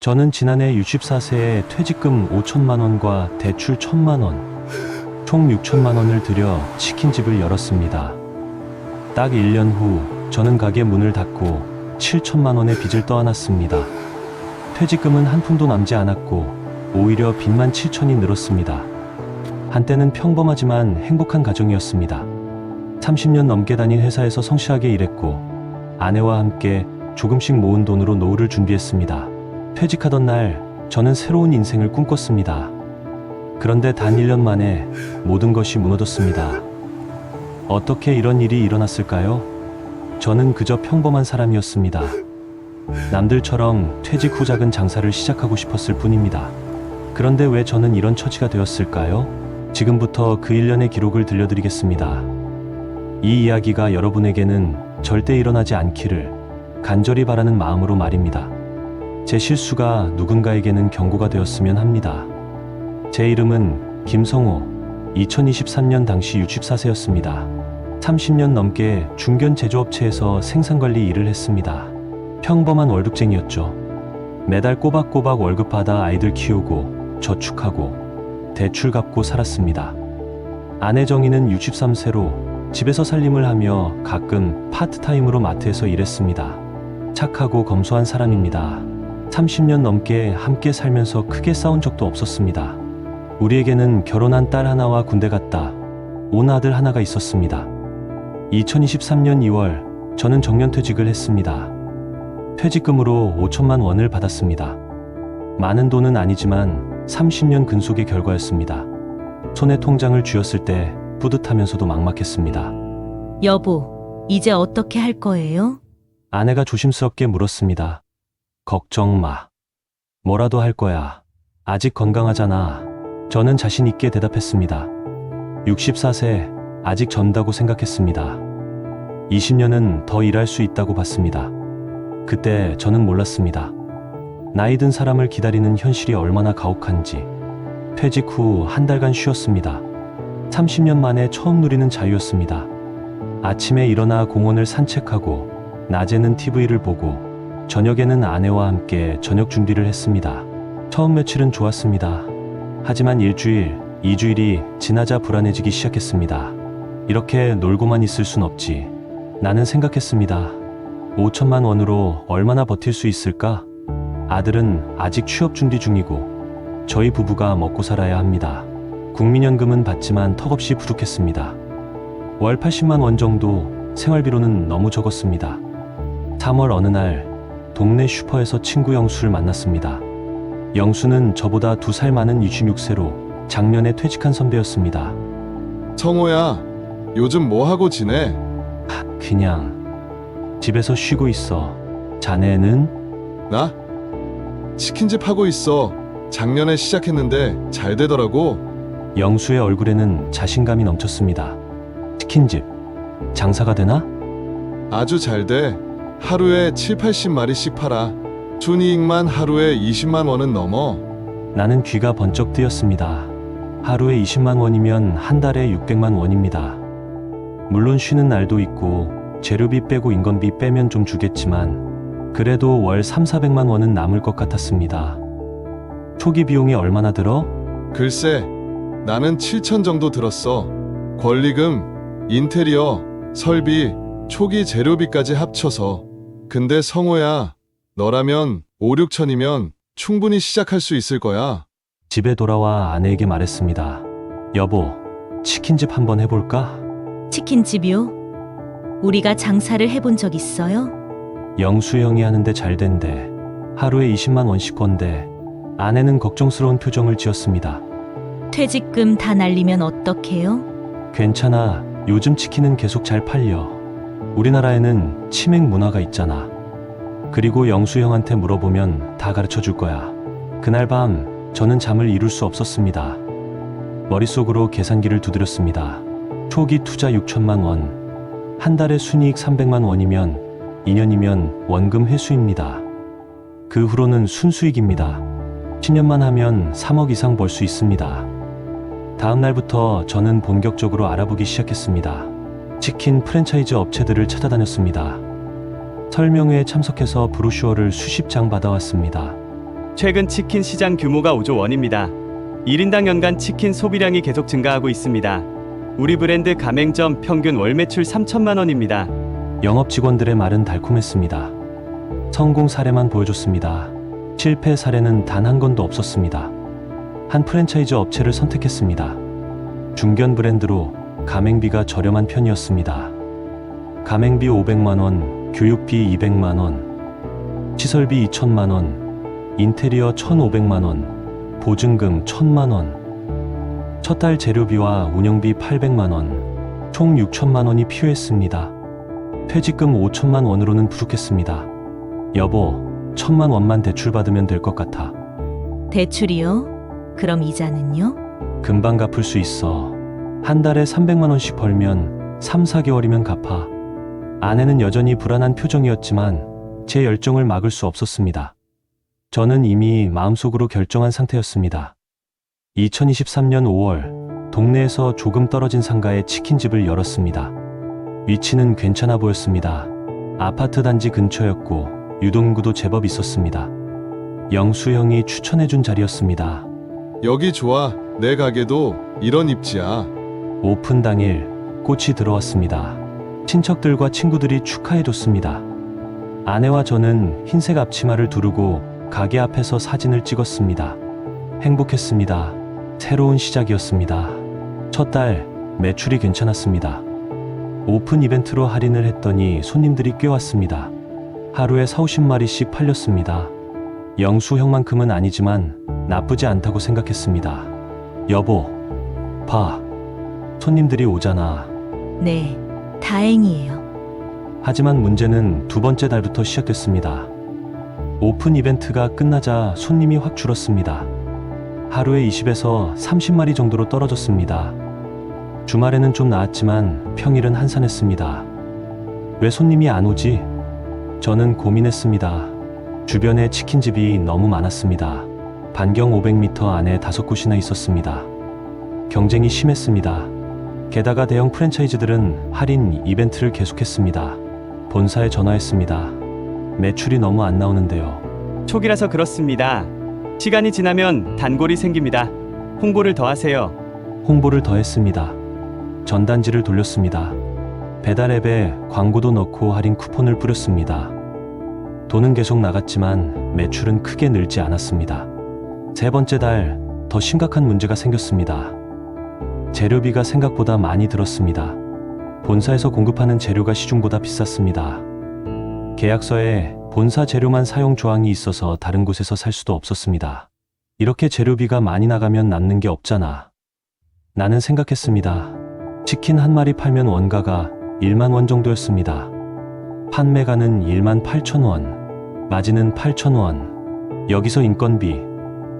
저는 지난해 64세에 퇴직금 5천만 원과 대출 1천만 원, 총 6천만 원을 들여 치킨집을 열었습니다. 딱 1년 후 저는 가게 문을 닫고 7천만 원의 빚을 떠안았습니다. 퇴직금은 한 푼도 남지 않았고 오히려 빚만 7천이 늘었습니다. 한때는 평범하지만 행복한 가정이었습니다. 30년 넘게 다닌 회사에서 성실하게 일했고 아내와 함께 조금씩 모은 돈으로 노후를 준비했습니다. 퇴직하던 날 저는 새로운 인생을 꿈꿨습니다. 그런데 단 1년 만에 모든 것이 무너졌습니다. 어떻게 이런 일이 일어났을까요? 저는 그저 평범한 사람이었습니다. 남들처럼 퇴직 후 작은 장사를 시작하고 싶었을 뿐입니다. 그런데 왜 저는 이런 처지가 되었을까요? 지금부터 그 1년의 기록을 들려드리겠습니다. 이 이야기가 여러분에게는 절대 일어나지 않기를 간절히 바라는 마음으로 말입니다. 제 실수가 누군가에게는 경고가 되었으면 합니다. 제 이름은 김성호, 2023년 당시 64세였습니다. 30년 넘게 중견 제조업체에서 생산관리 일을 했습니다. 평범한 월급쟁이였죠. 매달 꼬박꼬박 월급 받아 아이들 키우고 저축하고 대출 갚고 살았습니다. 아내 정희는 63세로 집에서 살림을 하며 가끔 파트타임으로 마트에서 일했습니다. 착하고 검소한 사람입니다. 30년 넘게 함께 살면서 크게 싸운 적도 없었습니다. 우리에게는 결혼한 딸 하나와 군대 갔다 온 아들 하나가 있었습니다. 2023년 2월 저는 정년퇴직을 했습니다. 퇴직금으로 5천만 원을 받았습니다. 많은 돈은 아니지만 30년 근속의 결과였습니다. 손에 통장을 쥐었을 때 뿌듯하면서도 막막했습니다. 여보, 이제 어떻게 할 거예요? 아내가 조심스럽게 물었습니다. 걱정 마. 뭐라도 할 거야. 아직 건강하잖아. 저는 자신 있게 대답했습니다. 64세, 아직 젊다고 생각했습니다. 20년은 더 일할 수 있다고 봤습니다. 그때 저는 몰랐습니다. 나이 든 사람을 기다리는 현실이 얼마나 가혹한지. 퇴직 후 한 달간 쉬었습니다. 30년 만에 처음 누리는 자유였습니다. 아침에 일어나 공원을 산책하고 낮에는 TV를 보고 저녁에는 아내와 함께 저녁 준비를 했습니다. 처음 며칠은 좋았습니다. 하지만 일주일, 2주일이 지나자 불안해지기 시작했습니다. 이렇게 놀고만 있을 순 없지. 나는 생각했습니다. 5천만 원으로 얼마나 버틸 수 있을까? 아들은 아직 취업 준비 중이고 저희 부부가 먹고 살아야 합니다. 국민연금은 받지만 턱없이 부족했습니다. 월 80만 원 정도, 생활비로는 너무 적었습니다. 3월 어느 날 동네 슈퍼에서 친구 영수를 만났습니다. 영수는 저보다 2살 많은 26세로 작년에 퇴직한 선배였습니다. 성호야, 요즘 뭐 하고 지내? 그냥 집에서 쉬고 있어. 자네는? 나? 치킨집 하고 있어. 작년에 시작했는데 잘 되더라고. 영수의 얼굴에는 자신감이 넘쳤습니다. 치킨집, 장사가 되나? 아주 잘 돼. 하루에 7, 80마리씩 팔아. 순이익만 하루에 20만 원은 넘어. 나는 귀가 번쩍 뜨였습니다. 하루에 20만 원이면 한 달에 600만 원입니다. 물론 쉬는 날도 있고 재료비 빼고 인건비 빼면 좀 주겠지만 그래도 월 3, 400만 원은 남을 것 같았습니다. 초기 비용이 얼마나 들어? 글쎄, 나는 7천 정도 들었어. 권리금, 인테리어, 설비, 초기 재료비까지 합쳐서. 근데 성호야, 너라면 5, 6천이면 충분히 시작할 수 있을 거야. 집에 돌아와 아내에게 말했습니다. 여보, 치킨집 한번 해볼까? 치킨집이요? 우리가 장사를 해본 적 있어요? 영수 형이 하는데 잘 된대. 하루에 20만 원씩 건데. 아내는 걱정스러운 표정을 지었습니다. 퇴직금 다 날리면 어떡해요? 괜찮아. 요즘 치킨은 계속 잘 팔려. 우리나라에는 치맥 문화가 있잖아. 그리고 영수 형한테 물어보면 다 가르쳐 줄 거야. 그날 밤 저는 잠을 이룰 수 없었습니다. 머릿속으로 계산기를 두드렸습니다. 초기 투자 6천만 원. 한 달에 순이익 300만 원이면 2년이면 원금 회수입니다. 그 후로는 순수익입니다. 10년만 하면 3억 이상 벌 수 있습니다. 다음 날부터 저는 본격적으로 알아보기 시작했습니다. 치킨 프랜차이즈 업체들을 찾아다녔습니다. 설명회에 참석해서 브로슈어를 수십 장 받아왔습니다. 최근 치킨 시장 규모가 5조 원입니다. 1인당 연간 치킨 소비량이 계속 증가하고 있습니다. 우리 브랜드 가맹점 평균 월 매출 3천만 원입니다. 영업 직원들의 말은 달콤했습니다. 성공 사례만 보여줬습니다. 실패 사례는 단 한 건도 없었습니다. 한 프랜차이즈 업체를 선택했습니다. 중견 브랜드로 가맹비가 저렴한 편이었습니다. 가맹비 500만 원, 교육비 200만 원, 시설비 2천만 원, 인테리어 1,500만 원, 보증금 1,000만 원, 첫 달 재료비와 운영비 800만 원, 총 6천만 원이 필요했습니다. 퇴직금 5천만 원으로는 부족했습니다. 여보, 1,000만 원만 대출받으면 될 것 같아. 대출이요? 그럼 이자는요? 금방 갚을 수 있어. 한 달에 300만 원씩 벌면 3, 4개월이면 갚아. 아내는 여전히 불안한 표정이었지만 제 열정을 막을 수 없었습니다. 저는 이미 마음속으로 결정한 상태였습니다. 2023년 5월, 동네에서 조금 떨어진 상가에 치킨집을 열었습니다. 위치는 괜찮아 보였습니다. 아파트 단지 근처였고 유동인구도 제법 있었습니다. 영수 형이 추천해준 자리였습니다. 여기 좋아. 내 가게도 이런 입지야. 오픈 당일 꽃이 들어왔습니다. 친척들과 친구들이 축하해줬습니다. 아내와 저는 흰색 앞치마를 두르고 가게 앞에서 사진을 찍었습니다. 행복했습니다. 새로운 시작이었습니다. 첫 달 매출이 괜찮았습니다. 오픈 이벤트로 할인을 했더니 손님들이 꽤 왔습니다. 하루에 40~50마리씩 팔렸습니다. 영수 형만큼은 아니지만 나쁘지 않다고 생각했습니다. 여보, 봐. 손님들이 오잖아. 네, 다행이에요. 하지만 문제는 두 번째 달부터 시작됐습니다. 오픈 이벤트가 끝나자 손님이 확 줄었습니다. 하루에 20에서 30마리 정도로 떨어졌습니다. 주말에는 좀 나았지만 평일은 한산했습니다. 왜 손님이 안 오지? 저는 고민했습니다. 주변에 치킨집이 너무 많았습니다. 반경 500m 안에 5곳이나 있었습니다. 경쟁이 심했습니다. 게다가 대형 프랜차이즈들은 할인 이벤트를 계속했습니다. 본사에 전화했습니다. 매출이 너무 안 나오는데요. 초기라서 그렇습니다. 시간이 지나면 단골이 생깁니다. 홍보를 더 하세요. 홍보를 더했습니다. 전단지를 돌렸습니다. 배달 앱에 광고도 넣고 할인 쿠폰을 뿌렸습니다. 돈은 계속 나갔지만 매출은 크게 늘지 않았습니다. 세 번째 달 더 심각한 문제가 생겼습니다. 재료비가 생각보다 많이 들었습니다. 본사에서 공급하는 재료가 시중보다 비쌌습니다. 계약서에 본사 재료만 사용 조항이 있어서 다른 곳에서 살 수도 없었습니다. 이렇게 재료비가 많이 나가면 남는 게 없잖아. 나는 생각했습니다. 치킨 한 마리 팔면 원가가 1만 원 정도였습니다. 판매가는 1만 8천 원, 마진은 8천 원. 여기서 인건비,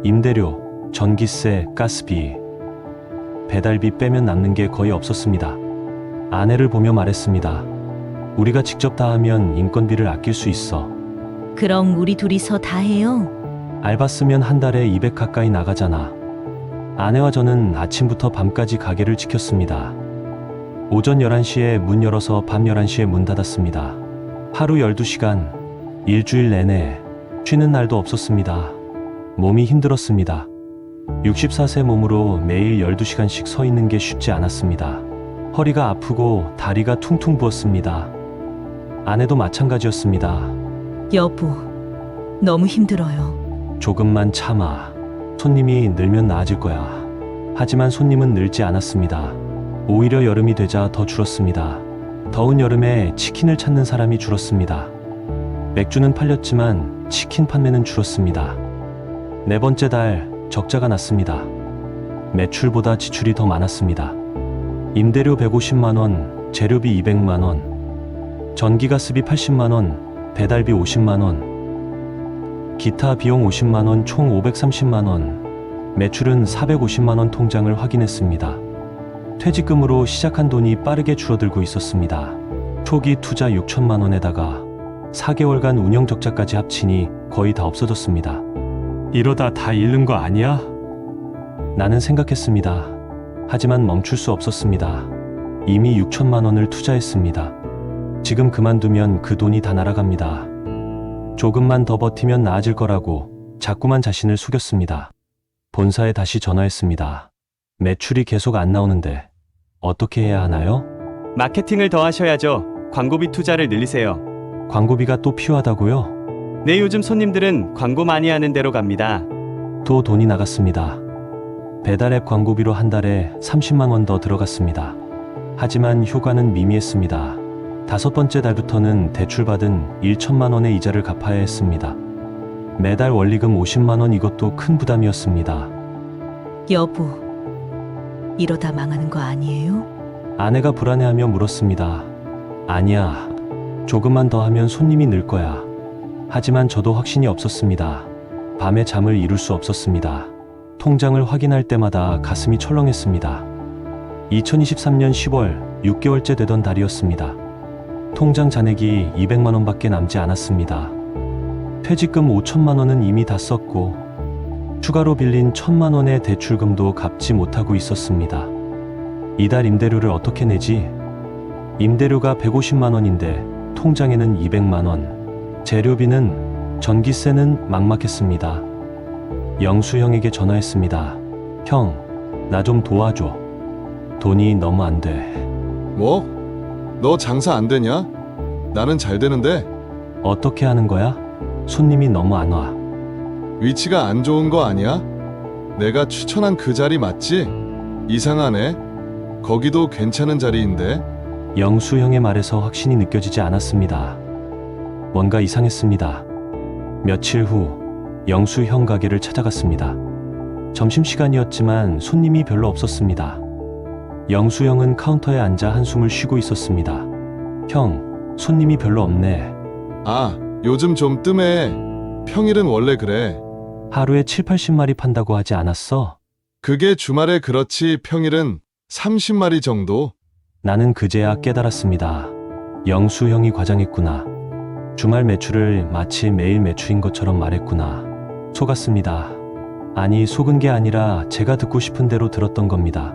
임대료, 전기세, 가스비, 배달비 빼면 남는 게 거의 없었습니다. 아내를 보며 말했습니다. 우리가 직접 다 하면 인건비를 아낄 수 있어. 그럼 우리 둘이서 다 해요? 알바 쓰면 한 달에 200 가까이 나가잖아. 아내와 저는 아침부터 밤까지 가게를 지켰습니다. 오전 11시에 문 열어서 밤 11시에 문 닫았습니다. 하루 12시간, 일주일 내내 쉬는 날도 없었습니다. 몸이 힘들었습니다. 64세 몸으로 매일 12시간씩 서 있는 게 쉽지 않았습니다. 허리가 아프고 다리가 퉁퉁 부었습니다. 아내도 마찬가지였습니다. 여보, 너무 힘들어요. 조금만 참아. 손님이 늘면 나아질 거야. 하지만 손님은 늘지 않았습니다. 오히려 여름이 되자 더 줄었습니다. 더운 여름에 치킨을 찾는 사람이 줄었습니다. 맥주는 팔렸지만 치킨 판매는 줄었습니다. 네 번째 달 적자가 났습니다. 매출보다 지출이 더 많았습니다. 임대료 150만 원, 재료비 200만 원, 전기가스비 80만 원, 배달비 50만 원, 기타 비용 50만 원, 총 530만 원, 매출은 450만 원 통장을 확인했습니다. 퇴직금으로 시작한 돈이 빠르게 줄어들고 있었습니다. 초기 투자 6천만 원에다가 4개월간 운영 적자까지 합치니 거의 다 없어졌습니다. 이러다 다 잃는 거 아니야? 나는 생각했습니다. 하지만 멈출 수 없었습니다. 이미 6천만 원을 투자했습니다. 지금 그만두면 그 돈이 다 날아갑니다. 조금만 더 버티면 나아질 거라고 자꾸만 자신을 속였습니다. 본사에 다시 전화했습니다. 매출이 계속 안 나오는데 어떻게 해야 하나요? 마케팅을 더 하셔야죠. 광고비 투자를 늘리세요. 광고비가 또 필요하다고요? 네, 요즘 손님들은 광고 많이 하는 데로 갑니다. 또 돈이 나갔습니다. 배달앱 광고비로 한 달에 30만 원 더 들어갔습니다. 하지만 효과는 미미했습니다. 5번째 달부터는 대출받은 1천만 원의 이자를 갚아야 했습니다. 매달 원리금 50만 원, 이것도 큰 부담이었습니다. 여보, 이러다 망하는 거 아니에요? 아내가 불안해하며 물었습니다. 아니야, 조금만 더 하면 손님이 늘 거야. 하지만 저도 확신이 없었습니다. 밤에 잠을 이룰 수 없었습니다. 통장을 확인할 때마다 가슴이 철렁했습니다. 2023년 10월 6개월째 되던 달이었습니다. 통장 잔액이 200만 원밖에 남지 않았습니다. 퇴직금 5천만 원은 이미 다 썼고 추가로 빌린 1천만 원의 대출금도 갚지 못하고 있었습니다. 이달 임대료를 어떻게 내지? 임대료가 150만 원인데 통장에는 200만 원. 재료비는, 전기세는 막막했습니다. 영수 형에게 전화했습니다. 형, 나 좀 도와줘. 돈이 너무 안 돼. 뭐? 너 장사 안 되냐? 나는 잘 되는데. 어떻게 하는 거야? 손님이 너무 안 와. 위치가 안 좋은 거 아니야? 내가 추천한 그 자리 맞지? 이상하네. 거기도 괜찮은 자리인데. 영수 형의 말에서 확신이 느껴지지 않았습니다. 뭔가 이상했습니다. 며칠 후 영수 형 가게를 찾아갔습니다. 점심시간이었지만 손님이 별로 없었습니다. 영수 형은 카운터에 앉아 한숨을 쉬고 있었습니다. 형, 손님이 별로 없네. 아, 요즘 좀 뜸해. 평일은 원래 그래. 하루에 7, 80마리 판다고 하지 않았어? 그게 주말에 그렇지, 평일은 30마리 정도. 나는 그제야 깨달았습니다. 영수 형이 과장했구나. 주말 매출을 마치 매일 매출인 것처럼 말했구나. 속았습니다. 아니, 속은 게 아니라 제가 듣고 싶은 대로 들었던 겁니다.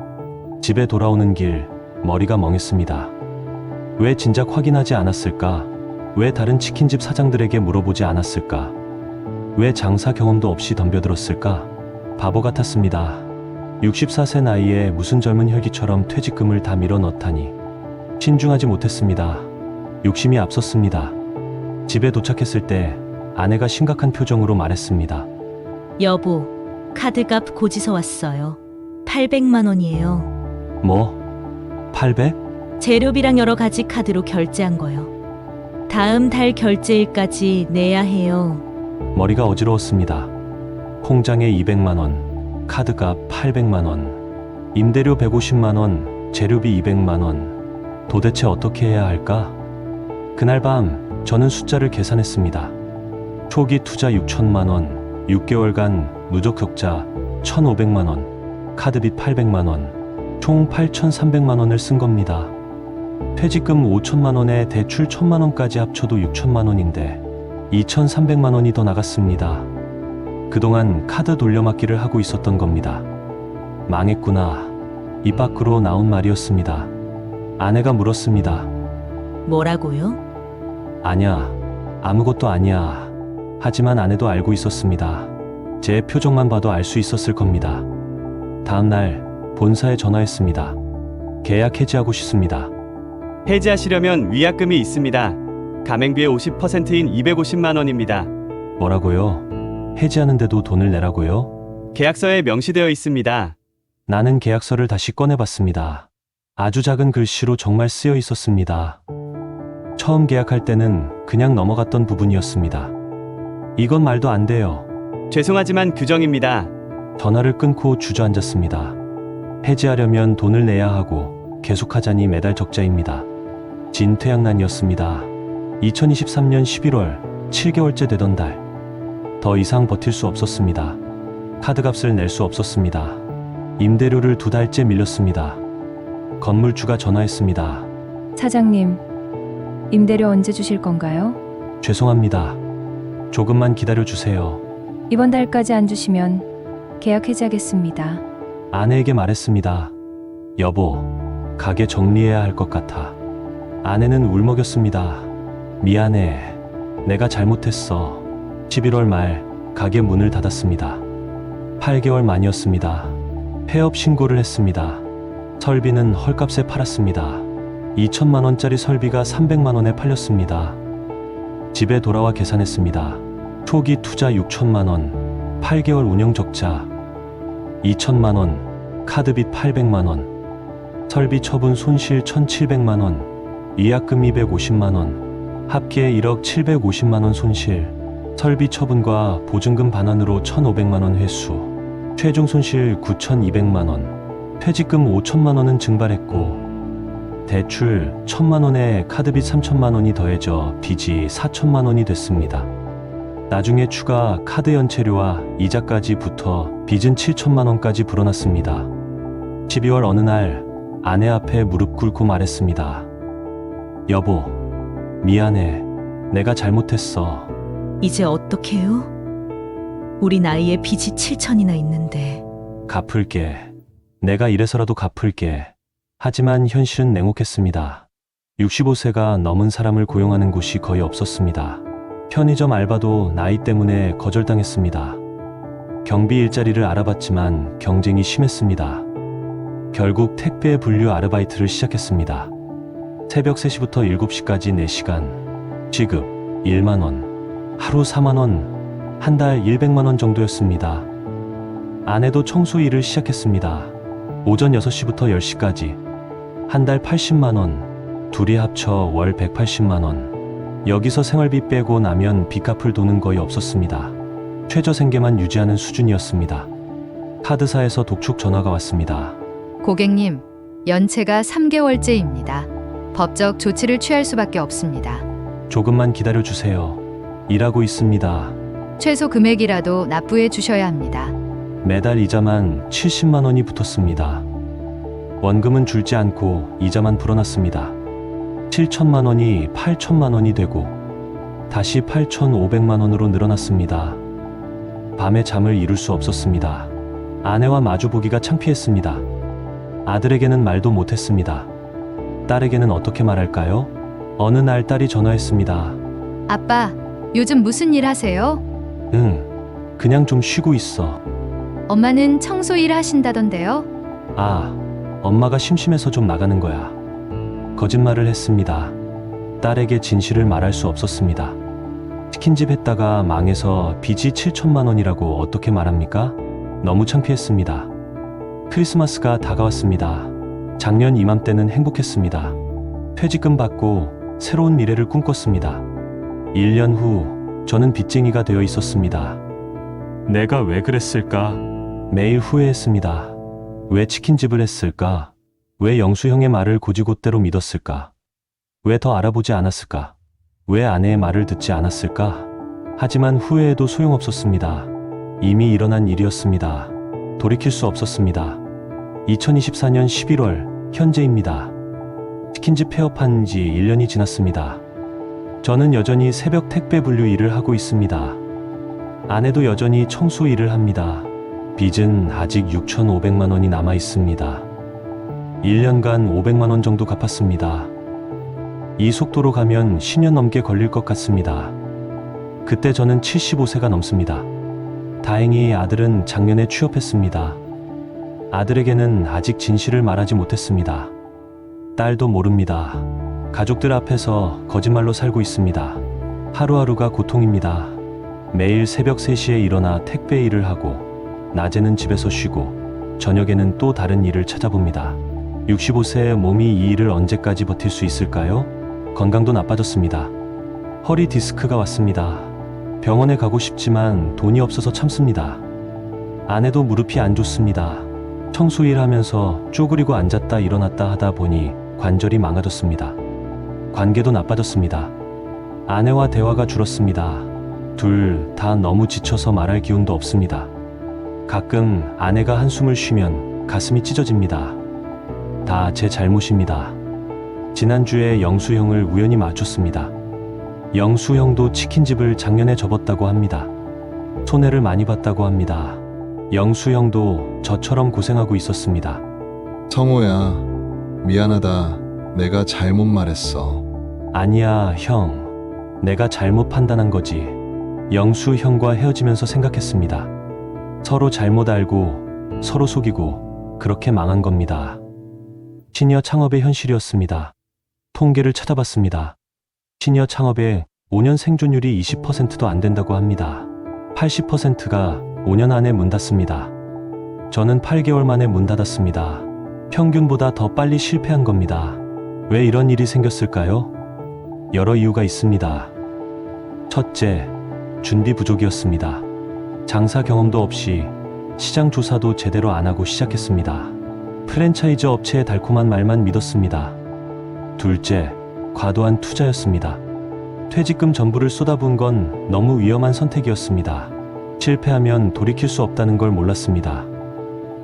집에 돌아오는 길, 머리가 멍했습니다. 왜 진작 확인하지 않았을까? 왜 다른 치킨집 사장들에게 물어보지 않았을까? 왜 장사 경험도 없이 덤벼들었을까? 바보 같았습니다. 64세 나이에 무슨 젊은 혈기처럼 퇴직금을 다 밀어 넣다니. 신중하지 못했습니다. 욕심이 앞섰습니다. 집에 도착했을 때 아내가 심각한 표정으로 말했습니다. 여보, 카드값 고지서 왔어요. 800만 원이에요. 뭐? 800? 재료비랑 여러 가지 카드로 결제한 거요. 다음 달 결제일까지 내야 해요. 머리가 어지러웠습니다. 통장에 200만 원, 카드값 800만 원, 임대료 150만 원, 재료비 200만 원. 도대체 어떻게 해야 할까? 그날 밤 저는 숫자를 계산했습니다. 초기 투자 6천만 원, 6개월간 누적 적자 1,500만 원, 카드빚 800만 원, 총 8,300만 원을 쓴 겁니다. 퇴직금 5천만 원에 대출 1,000만 원까지 합쳐도 6천만 원인데 2,300만 원이 더 나갔습니다. 그동안 카드 돌려막기를 하고 있었던 겁니다. 망했구나. 입 밖으로 나온 말이었습니다. 아내가 물었습니다. 뭐라고요? 아냐, 아무것도 아니야. 하지만 아내도 알고 있었습니다. 제 표정만 봐도 알 수 있었을 겁니다. 다음 날 본사에 전화했습니다. 계약 해지하고 싶습니다. 해지하시려면 위약금이 있습니다. 가맹비의 50%인 250만 원입니다. 뭐라고요? 해지하는데도 돈을 내라고요? 계약서에 명시되어 있습니다. 나는 계약서를 다시 꺼내봤습니다. 아주 작은 글씨로 정말 쓰여 있었습니다. 처음 계약할 때는 그냥 넘어갔던 부분이었습니다. 이건 말도 안 돼요. 죄송하지만 규정입니다. 전화를 끊고 주저앉았습니다. 해지하려면 돈을 내야 하고 계속하자니 매달 적자입니다. 진퇴양난이었습니다. 2023년 11월 7개월째 되던 달. 더 이상 버틸 수 없었습니다. 카드값을 낼 수 없었습니다. 임대료를 2달째 밀렸습니다. 건물주가 전화했습니다. 사장님, 임대료 언제 주실 건가요? 죄송합니다. 조금만 기다려주세요. 이번 달까지 안 주시면 계약 해지하겠습니다. 아내에게 말했습니다. 여보, 가게 정리해야 할 것 같아. 아내는 울먹였습니다. 미안해. 내가 잘못했어. 11월 말 가게 문을 닫았습니다. 8개월 만이었습니다. 폐업 신고를 했습니다. 설비는 헐값에 팔았습니다. 2천만 원짜리 설비가 300만 원에 팔렸습니다. 집에 돌아와 계산했습니다. 초기 투자 6천만 원, 8개월 운영 적자 2천만 원, 카드빚 800만 원, 설비 처분 손실 1,700만 원, 위약금 250만 원, 합계 1억 750만 원 손실, 설비 처분과 보증금 반환으로 1,500만 원 회수, 최종 손실 9,200만 원, 퇴직금 5천만 원은 증발했고 대출 1,000만 원에 카드빚 3천만 원이 더해져 빚이 4천만 원이 됐습니다. 나중에 추가 카드 연체료와 이자까지 붙어 빚은 7천만 원까지 불어났습니다. 12월 어느 날 아내 앞에 무릎 꿇고 말했습니다. 여보, 미안해. 내가 잘못했어. 이제 어떡해요? 우리 나이에 빚이 7천이나 있는데. 갚을게. 내가 이래서라도 갚을게. 하지만 현실은 냉혹했습니다. 65세가 넘은 사람을 고용하는 곳이 거의 없었습니다. 편의점 알바도 나이 때문에 거절당했습니다. 경비 일자리를 알아봤지만 경쟁이 심했습니다. 결국 택배 분류 아르바이트를 시작했습니다. 새벽 3시부터 7시까지 4시간, 시급 1만 원, 하루 4만 원, 한 달 100만 원 정도였습니다. 아내도 청소 일을 시작했습니다. 오전 6시부터 10시까지, 한 달 80만 원, 둘이 합쳐 월 180만 원. 여기서 생활비 빼고 나면 빚 갚을 돈은 거의 없었습니다. 최저 생계만 유지하는 수준이었습니다. 카드사에서 독촉 전화가 왔습니다. 고객님, 연체가 3개월째입니다. 법적 조치를 취할 수밖에 없습니다. 조금만 기다려주세요. 일하고 있습니다. 최소 금액이라도 납부해 주셔야 합니다. 매달 이자만 70만 원이 붙었습니다. 원금은 줄지 않고 이자만 불어났습니다. 7천만 원이 8천만 원이 되고 다시 8,500만 원으로 늘어났습니다. 밤에 잠을 이룰 수 없었습니다. 아내와 마주보기가 창피했습니다. 아들에게는 말도 못했습니다. 딸에게는 어떻게 말할까요? 어느 날 딸이 전화했습니다. 아빠, 요즘 무슨 일 하세요? 응, 그냥 좀 쉬고 있어. 엄마는 청소 일 하신다던데요? 아, 엄마가 심심해서 좀 나가는 거야. 거짓말을 했습니다. 딸에게 진실을 말할 수 없었습니다. 치킨집 했다가 망해서 빚이 7천만 원이라고 어떻게 말합니까? 너무 창피했습니다. 크리스마스가 다가왔습니다. 작년 이맘때는 행복했습니다. 퇴직금 받고 새로운 미래를 꿈꿨습니다. 1년 후 저는 빚쟁이가 되어 있었습니다. 내가 왜 그랬을까? 매일 후회했습니다. 왜 치킨집을 했을까? 왜 영수 형의 말을 곧이곧대로 믿었을까? 왜 더 알아보지 않았을까? 왜 아내의 말을 듣지 않았을까? 하지만 후회해도 소용없었습니다. 이미 일어난 일이었습니다. 돌이킬 수 없었습니다. 2024년 11월, 현재입니다. 치킨집 폐업한 지 1년이 지났습니다. 저는 여전히 새벽 택배 분류 일을 하고 있습니다. 아내도 여전히 청소 일을 합니다. 빚은 아직 6,500만 원이 남아 있습니다. 1년간 500만 원 정도 갚았습니다. 이 속도로 가면 10년 넘게 걸릴 것 같습니다. 그때 저는 75세가 넘습니다. 다행히 아들은 작년에 취업했습니다. 아들에게는 아직 진실을 말하지 못했습니다. 딸도 모릅니다. 가족들 앞에서 거짓말로 살고 있습니다. 하루하루가 고통입니다. 매일 새벽 3시에 일어나 택배 일을 하고 낮에는 집에서 쉬고 저녁에는 또 다른 일을 찾아봅니다. 65세의 몸이 이 일을 언제까지 버틸 수 있을까요? 건강도 나빠졌습니다. 허리 디스크가 왔습니다. 병원에 가고 싶지만 돈이 없어서 참습니다. 아내도 무릎이 안 좋습니다. 청소일 하면서 쪼그리고 앉았다 일어났다 하다 보니 관절이 망가졌습니다. 관계도 나빠졌습니다. 아내와 대화가 줄었습니다. 둘 다 너무 지쳐서 말할 기운도 없습니다. 가끔 아내가 한숨을 쉬면 가슴이 찢어집니다. 다 제 잘못입니다. 지난주에 영수 형을 우연히 마주쳤습니다. 영수 형도 치킨집을 작년에 접었다고 합니다. 손해를 많이 봤다고 합니다. 영수 형도 저처럼 고생하고 있었습니다. 성호야, 미안하다. 내가 잘못 말했어. 아니야, 형. 내가 잘못 판단한 거지. 영수 형과 헤어지면서 생각했습니다. 서로 잘못 알고 서로 속이고 그렇게 망한 겁니다. 시니어 창업의 현실이었습니다. 통계를 찾아봤습니다. 시니어 창업의 5년 생존율이 20%도 안 된다고 합니다. 80%가 5년 안에 문 닫습니다. 저는 8개월 만에 문 닫았습니다. 평균보다 더 빨리 실패한 겁니다. 왜 이런 일이 생겼을까요? 여러 이유가 있습니다. 첫째, 준비 부족이었습니다. 장사 경험도 없이 시장 조사도 제대로 안 하고 시작했습니다. 프랜차이즈 업체의 달콤한 말만 믿었습니다. 둘째, 과도한 투자였습니다. 퇴직금 전부를 쏟아부은 건 너무 위험한 선택이었습니다. 실패하면 돌이킬 수 없다는 걸 몰랐습니다.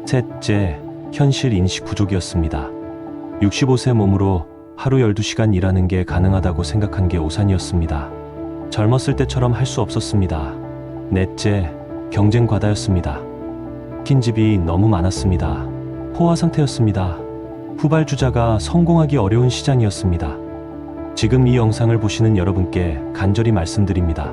셋째, 현실 인식 부족이었습니다. 65세 몸으로 하루 12시간 일하는 게 가능하다고 생각한 게 오산이었습니다. 젊었을 때처럼 할 수 없었습니다. 넷째, 경쟁 과다였습니다. 킨집이 너무 많았습니다. 포화 상태였습니다. 후발주자가 성공하기 어려운 시장이었습니다. 지금 이 영상을 보시는 여러분께 간절히 말씀드립니다.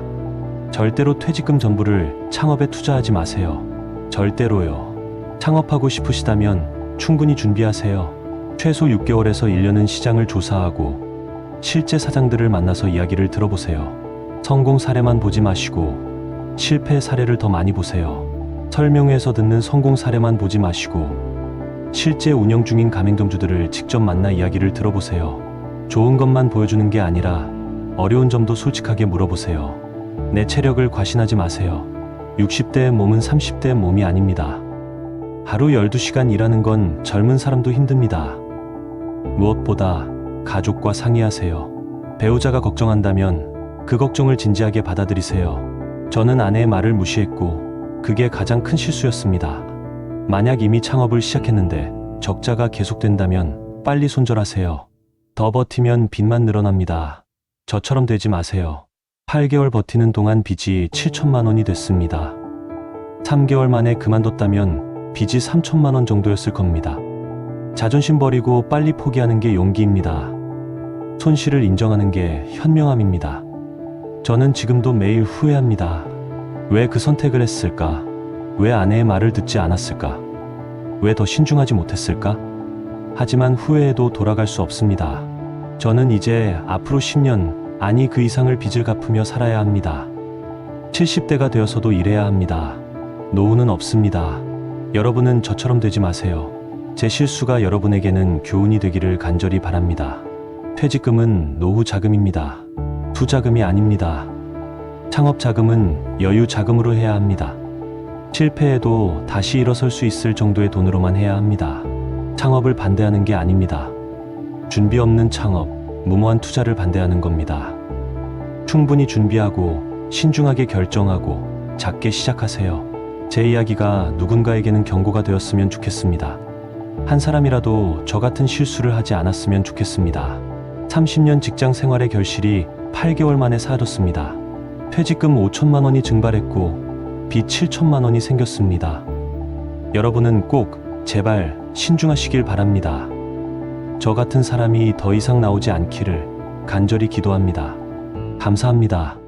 절대로 퇴직금 전부를 창업에 투자하지 마세요. 절대로요. 창업하고 싶으시다면 충분히 준비하세요. 최소 6개월에서 1년은 시장을 조사하고 실제 사장들을 만나서 이야기를 들어보세요. 성공 사례만 보지 마시고 실패 사례를 더 많이 보세요. 설명회에서 듣는 성공 사례만 보지 마시고 실제 운영 중인 가맹점주들을 직접 만나 이야기를 들어보세요. 좋은 것만 보여주는 게 아니라 어려운 점도 솔직하게 물어보세요. 내 체력을 과신하지 마세요. 60대의 몸은 30대의 몸이 아닙니다. 하루 12시간 일하는 건 젊은 사람도 힘듭니다. 무엇보다 가족과 상의하세요. 배우자가 걱정한다면 그 걱정을 진지하게 받아들이세요. 저는 아내의 말을 무시했고 그게 가장 큰 실수였습니다. 만약 이미 창업을 시작했는데 적자가 계속된다면 빨리 손절하세요. 더 버티면 빚만 늘어납니다. 저처럼 되지 마세요. 8개월 버티는 동안 빚이 7천만 원이 됐습니다. 3개월 만에 그만뒀다면 빚이 3천만 원 정도였을 겁니다. 자존심 버리고 빨리 포기하는 게 용기입니다. 손실을 인정하는 게 현명함입니다. 저는 지금도 매일 후회합니다. 왜 그 선택을 했을까? 왜 아내의 말을 듣지 않았을까? 왜 더 신중하지 못했을까? 하지만 후회해도 돌아갈 수 없습니다. 저는 이제 앞으로 10년, 아니 그 이상을 빚을 갚으며 살아야 합니다. 70대가 되어서도 일해야 합니다. 노후는 없습니다. 여러분은 저처럼 되지 마세요. 제 실수가 여러분에게는 교훈이 되기를 간절히 바랍니다. 퇴직금은 노후 자금입니다. 투자금이 아닙니다. 창업 자금은 여유 자금으로 해야 합니다. 실패해도 다시 일어설 수 있을 정도의 돈으로만 해야 합니다. 창업을 반대하는 게 아닙니다. 준비 없는 창업, 무모한 투자를 반대하는 겁니다. 충분히 준비하고 신중하게 결정하고 작게 시작하세요. 제 이야기가 누군가에게는 경고가 되었으면 좋겠습니다. 한 사람이라도 저 같은 실수를 하지 않았으면 좋겠습니다. 30년 직장 생활의 결실이 8개월 만에 사라졌습니다. 퇴직금 5천만 원이 증발했고 빚 7천만 원이 생겼습니다. 여러분은 꼭 제발 신중하시길 바랍니다. 저 같은 사람이 더 이상 나오지 않기를 간절히 기도합니다. 감사합니다.